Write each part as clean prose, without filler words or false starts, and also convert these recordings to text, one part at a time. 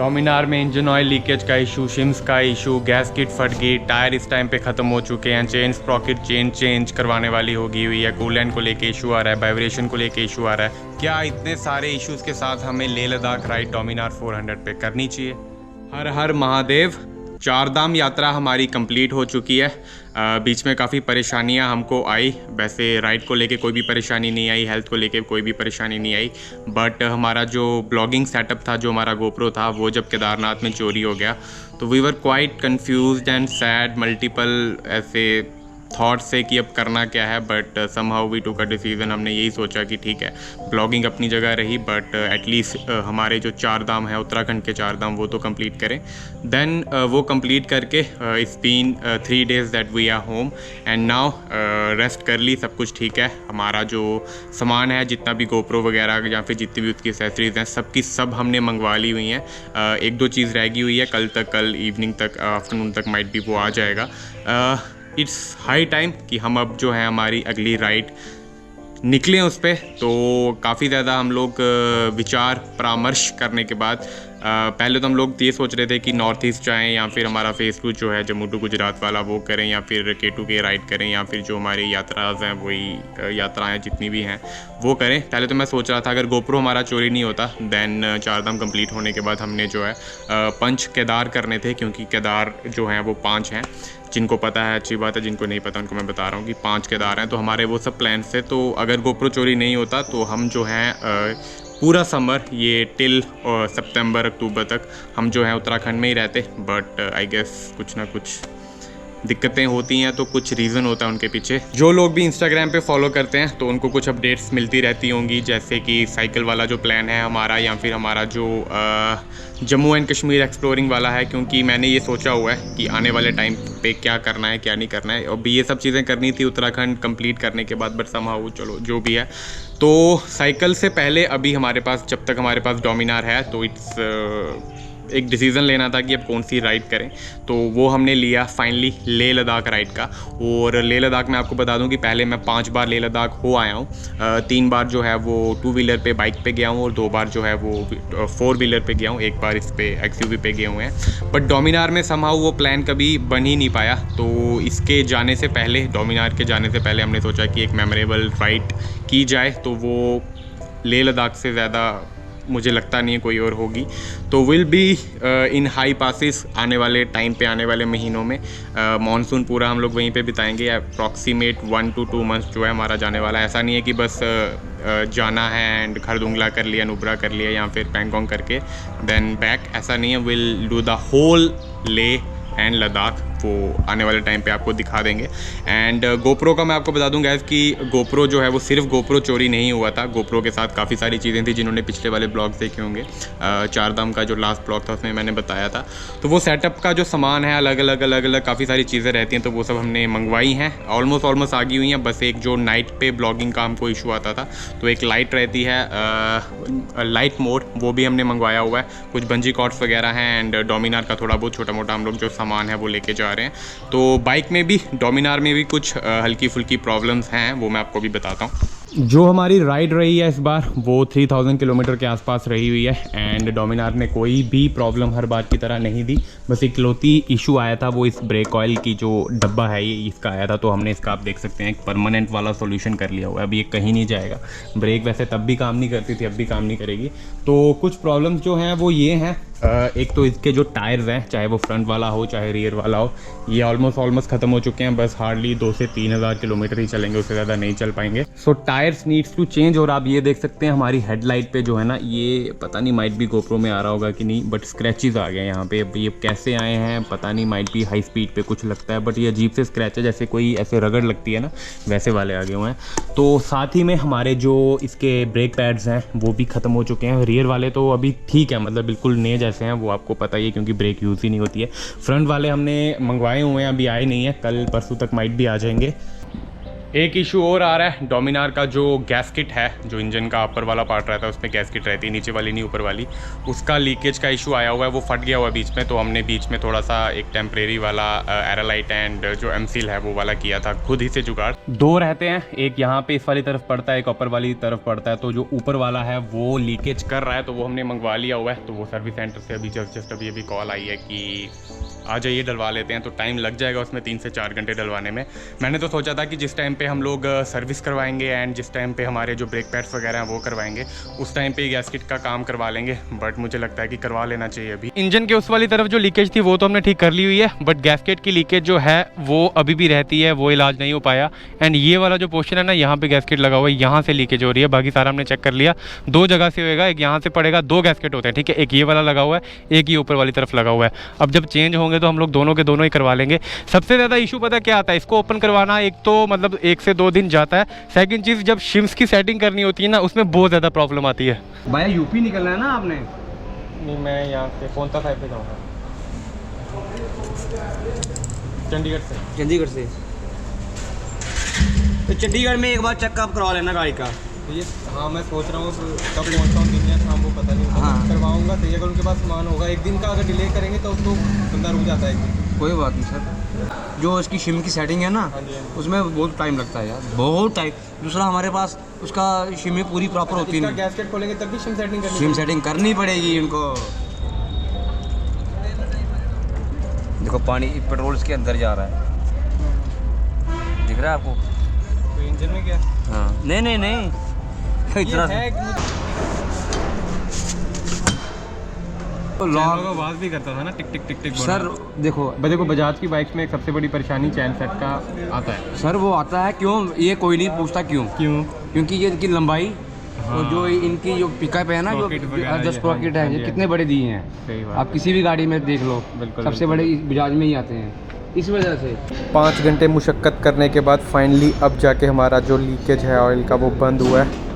डोमिनार में engine oil leakage का issue, शिम्स का इशू, गैस किट फट गई, टायर इस टाइम पे ख़त्म हो चुके हैं, चेन स्प्रॉकेट चेंज करवाने वाली होगी हुई है, कूलेंट को लेके इशू आ रहा है, वाइब्रेशन को लेके इशू आ रहा है। क्या इतने सारे इश्यूज़ के साथ हमें लेह लद्दाख राइड डोमिनार 400 पे करनी चाहिए? हर हर महादेव। 4 धाम यात्रा हमारी कंप्लीट हो चुकी है। बीच में काफ़ी परेशानियां हमको आई। वैसे राइड को लेके कोई भी परेशानी नहीं आई, हेल्थ को लेके कोई भी परेशानी नहीं आई, बट हमारा जो ब्लॉगिंग सेटअप था, जो हमारा गोप्रो था, वो जब केदारनाथ में चोरी हो गया तो we were quite confused and sad, multiple ऐसे थॉट से कि अब करना क्या है, but somehow we took a decision. हमने यही सोचा कि ठीक है, ब्लॉगिंग अपनी जगह रही, बट एटलीस्ट हमारे जो 4 धाम है, उत्तराखंड के 4 धाम, वो तो कंप्लीट करें। देन वो कंप्लीट करके it's been 3 days that we are home and now rest कर ली, सब कुछ ठीक है। हमारा जो सामान है, जितना भी गोप्रो वगैरह या फिर जितनी भी उसकी एसेसरीज़ हैं, सबकी सब हमने मंगवा ली हुई हैं। 1-2 चीज़ रह गई हुई है, कल इवनिंग तक, आफ्टरनून तक माइट भी वो आ जाएगा। इट्स हाई टाइम कि हम अब जो है हमारी अगली राइड निकलें उस पर। तो काफ़ी ज़्यादा हम लोग विचार परामर्श करने के बाद पहले तो हम लोग ये सोच रहे थे कि नॉर्थ ईस्ट जाएँ या फिर हमारा फेस 2 जो है जम्मू टू गुजरात वाला वो करें, या फिर K2 राइड करें, या फिर जो हमारी यात्राएँ हैं वही यात्राएँ जितनी भी हैं वो करें। पहले तो मैं सोच रहा था अगर गोप्रो हमारा चोरी नहीं होता, देन 4 धाम कंप्लीट होने के बाद हमने जो है 5 केदार करने थे, क्योंकि केदार जो हैं वो 5 हैं। जिनको पता है अच्छी बात है, जिनको नहीं पता उनको मैं बता रहा हूँ कि 5 केदार हैं। तो हमारे वो सब प्लान्स थे। तो अगर गोप्रो चोरी नहीं होता तो हम जो हैं पूरा समर, ये टिल सितंबर अक्टूबर तक हम जो है उत्तराखंड में ही रहते। बट आई गेस कुछ ना कुछ दिक्कतें होती हैं, तो कुछ रीज़न होता है उनके पीछे। जो लोग भी इंस्टाग्राम पे फॉलो करते हैं तो उनको कुछ अपडेट्स मिलती रहती होंगी, जैसे कि साइकिल वाला जो प्लान है हमारा, या फिर हमारा जो जम्मू एंड कश्मीर एक्सप्लोरिंग वाला है। क्योंकि मैंने ये सोचा हुआ है कि आने वाले टाइम पे क्या करना है क्या नहीं करना है। अब ये सब चीज़ें करनी थी उत्तराखंड कंप्लीट करने के बाद, बट समहाउ चलो जो भी है। तो साइकिल से पहले अभी हमारे पास, जब तक हमारे पास डोमिनार है, तो एक डिसीज़न लेना था कि अब कौन सी राइड करें। तो वो हमने लिया फाइनली लेह लद्दाख राइड का। और लेह लद्दाख में आपको बता दूं कि पहले मैं 5 बार लेह लद्दाख हो आया हूँ। 3 बार जो है वो 2 व्हीलर पे बाइक पे गया हूँ, और 2 बार जो है वो 4 व्हीलर पे गया हूँ, 1 बार इस पे XUV पे गए हुए हैं। बट डोमिनार में समहाउ वो प्लान कभी बन ही नहीं पाया। तो इसके जाने से पहले, डोमिनार के जाने से पहले हमने सोचा कि एक मेमोरेबल राइड की जाए, तो वो लेह लद्दाख से ज़्यादा मुझे लगता नहीं है कोई और होगी। तो will be in high passes आने वाले टाइम पे, आने वाले महीनों में। मॉनसून पूरा हम लोग वहीं पे बिताएंगे। अप्रॉक्सीमेट 1 to 2 मंथ्स जो है हमारा जाने वाला है। ऐसा नहीं है कि बस जाना है एंड खरदुंगला कर लिया, नुब्रा कर लिया, या फिर पैंगोंग करके देन बैक, ऐसा नहीं है। Will do the whole Leh and Ladakh, वो आने वाले टाइम पे आपको दिखा देंगे। एंड गोप्रो का मैं आपको बता दूं गैस कि गोप्रो जो है वो सिर्फ गोप्रो चोरी नहीं हुआ था। गोप्रो के साथ काफ़ी सारी चीज़ें थी, जिन्होंने पिछले वाले ब्लॉग देखे होंगे। 4 धाम का जो लास्ट ब्लॉग था उसमें मैंने बताया था। तो वो सेटअप का जो सामान है, अलग अलग काफ़ी सारी चीज़ें रहती हैं, तो वो सब हमने मंगवाई हैं। ऑलमोस्ट आ गई हुई हैं। बस एक जो नाइट पे ब्लॉगिंग का हमको इशू आता था, तो एक लाइट रहती है, लाइट मोड, वो भी हमने मंगवाया हुआ है। कुछ बंजी कॉर्ड्स वगैरह हैं, एंड डोमिनार का थोड़ा बहुत छोटा मोटा हम लोग जो सामान है वो लेके जा रहे हैं। तो बाइक में भी, डोमिनार में भी कुछ हल्की फुल्की प्रॉब्लम्स हैं, वो मैं आपको भी बताता हूँ। जो हमारी राइड रही है इस बार, वो 3000 किलोमीटर के आसपास रही हुई है। एंड डोमिनार ने कोई भी प्रॉब्लम हर बार की तरह नहीं दी। बस इकलौती इशू आया था, वो इस ब्रेक ऑयल की जो डब्बा है ये इसका आया था। तो हमने इसका, आप देख सकते हैं, एक परमानेंट वाला सॉल्यूशन कर लिया हुआ है। अभी ये कहीं नहीं जाएगा। ब्रेक वैसे तब भी काम नहीं करती थी, अब भी काम नहीं करेगी। तो कुछ प्रॉब्लम्स जो हैं वो ये हैं, एक तो इसके जो टायर्स हैं, चाहे वो फ्रंट वाला हो चाहे रियर वाला हो, ये ऑलमोस्ट ख़त्म हो चुके हैं। बस हार्डली 2 से 3000 किलोमीटर ही चलेंगे, उससे ज़्यादा नहीं चल पाएंगे। सो टायर्स नीड्स टू चेंज। और आप ये देख सकते हैं हमारी हेडलाइट पे जो है ना, ये पता नहीं माइट भी गोप्रो में आ रहा होगा कि नहीं, बट स्क्रैचेस आ गए यहाँ पे। अब ये कैसे आए हैं पता नहीं, माइट भी हाई स्पीड पे कुछ लगता है, बट ये अजीब से स्क्रैच है, जैसे कोई ऐसे रगड़ लगती है ना, वैसे वाले आ गए हुए हैं। तो साथ ही में हमारे जो इसके ब्रेक पैड्स हैं वो भी ख़त्म हो चुके हैं। रियर वाले तो अभी ठीक है, मतलब बिल्कुल नए जैसे हैं, वो आपको पता ही है, क्योंकि ब्रेक यूज़ ही नहीं होती है। फ्रंट वाले हमने मंगवाए हुए हैं, अभी आए नहीं हैं, कल परसों तक माइट भी आ जाएंगे। एक इशू और आ रहा है, डोमिनार का जो गैस्किट है, जो इंजन का ऊपर वाला पार्ट रहता है उसमें गैस्किट रहती है, नीचे वाली नहीं ऊपर वाली, उसका लीकेज का इशू आया हुआ है, वो फट गया हुआ है बीच में। तो हमने बीच में थोड़ा सा एक टेम्परेरी वाला एरालाइट एंड जो एमसील है वो वाला किया था खुद ही से जुगाड़। दो रहते हैं, एक यहाँ पे इस वाली तरफ पड़ता है, एक ऊपर वाली तरफ पड़ता है। तो जो ऊपर वाला है वो लीकेज कर रहा है, तो वो हमने मंगवा लिया हुआ है। तो वो सर्विस सेंटर से अभी जस्ट अभी कॉल आई है कि आ जाइए डलवा लेते हैं। तो टाइम लग जाएगा उसमें 3 से 4 घंटे डलवाने में। मैंने तो सोचा था कि जिस टाइम पे हम लोग सर्विस करवाएंगे एंड जिस टाइम पे हमारे जो ब्रेक पैड्स वगैरह हैं वो करवाएंगे, उस टाइम पे गैस्किट का काम करवा लेंगे। बट मुझे लगता है कि करवा लेना चाहिए अभी। इंजन के उस वाली तरफ जो लीकेज थी वो तो हमने ठीक कर ली हुई है, बट गैस्केट की लीकेज जो है वो अभी भी रहती है, वो इलाज नहीं हो पाया। एंड ये वाला जो पोर्शन है ना, यहाँ पे गैस्केट लगा हुआ है, यहाँ से लीकेज हो रही है। बाकी सारा हमने चेक कर लिया, 2 जगह से होएगा, एक यहाँ से पड़ेगा, 2 गैस्केट होते हैं, ठीक है। एक ये वाला लगा हुआ है, एक ये ऊपर वाली तरफ लगा हुआ है। अब जब चेंज होंगे तो हम लोग दोनों के दोनों ही करवा लेंगे। सबसे ज़्यादा इशू पता क्या आता है, इसको ओपन करवाना एक तो मतलब 1 से 2 दिन जाता है। सेकंड चीज़, जब शिम्स की सेटिंग करनी होती है ना, उसमें बहुत ज़्यादा प्रॉब्लम आती है। भैया यूपी निकलना है ना आपने? नहीं, मैं यहाँ से पोंता साहिब पे जाऊँगा, चंडीगढ़ से। तो चंडीगढ़ में एक बार चेकअप करवा लेना गाड़ी का। ये हाँ, मैं सोच रहा हूँ कब पहुँचता हूँ, दिन या शाम वो पता नहीं, हाँ करवाऊँगा। तो अगर उनके पास सामान होगा, एक दिन का अगर डिले करेंगे तो बंदा रुक जाता है एक दिन। कोई बात नहीं सर, जो इसकी शिम की सेटिंग है ना, हाँ जी, उसमें बहुत टाइम लगता है यार, बहुत टाइम। दूसरा हमारे पास उसका शिम पूरी प्रॉपर होती है, गैस्केट खोलेंगे तब भी शिम सेटिंग करनी शिम सेटिंग करनी पड़ेगी उनको। देखो पानी पेट्रोल इसके अंदर जा रहा है, दिख रहा है आपको? तो इंजन में क्या? हाँ नहीं इतना तो लॉक आवाज़ भी करता था ना, टिक टिक टिक टिक। सर देखो बजाज की बाइक्स में एक सबसे बड़ी परेशानी चैन सेट का आता है सर, वो आता है क्यों, ये कोई नहीं पूछता क्यों, क्योंकि ये इनकी लंबाई और जो इनकी जो पिकअप है ना, जो 10 स्प्रॉकेट है, ये कितने बड़े दिए हैं। आप किसी भी गाड़ी में देख लो, सबसे बड़े बजाज में ही आते हैं। इस वजह से 5 घंटे मुशक्क़त करने के बाद फाइनली अब जाके हमारा जो लीकेज है ऑयल का वो बंद हुआ है।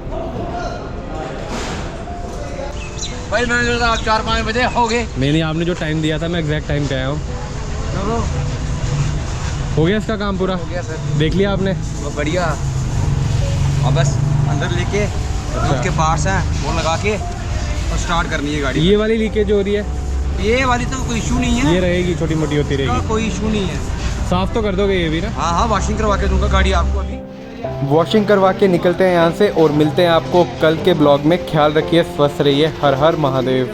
भाई मैंने जो 4-5 बजे हो गए। नहीं, आपने जो टाइम दिया था मैं एग्जैक्ट टाइम पे आया हूँ। हो गया इसका काम पूरा? हो गया सर। देख लिया आपने? वो बढ़िया। और बस अंदर लेके उसके पार्ट्स हैं वो लगा के और स्टार्ट करनी है गाड़ी। ये वाली लीकेज हो रही है? ये वाली तो कोई इशू नहीं है, ये रहेगी, छोटी मोटी होती रहेगी, कोई इशू नहीं है। साफ तो कर दोगे ये भी ना? हाँ, वॉशिंग करवा के दूंगा गाड़ी आपको अभी। वॉशिंग करवा के निकलते हैं यहाँ से और मिलते हैं आपको कल के ब्लॉग में। ख्याल रखिए, स्वस्थ रहिए। हर हर महादेव।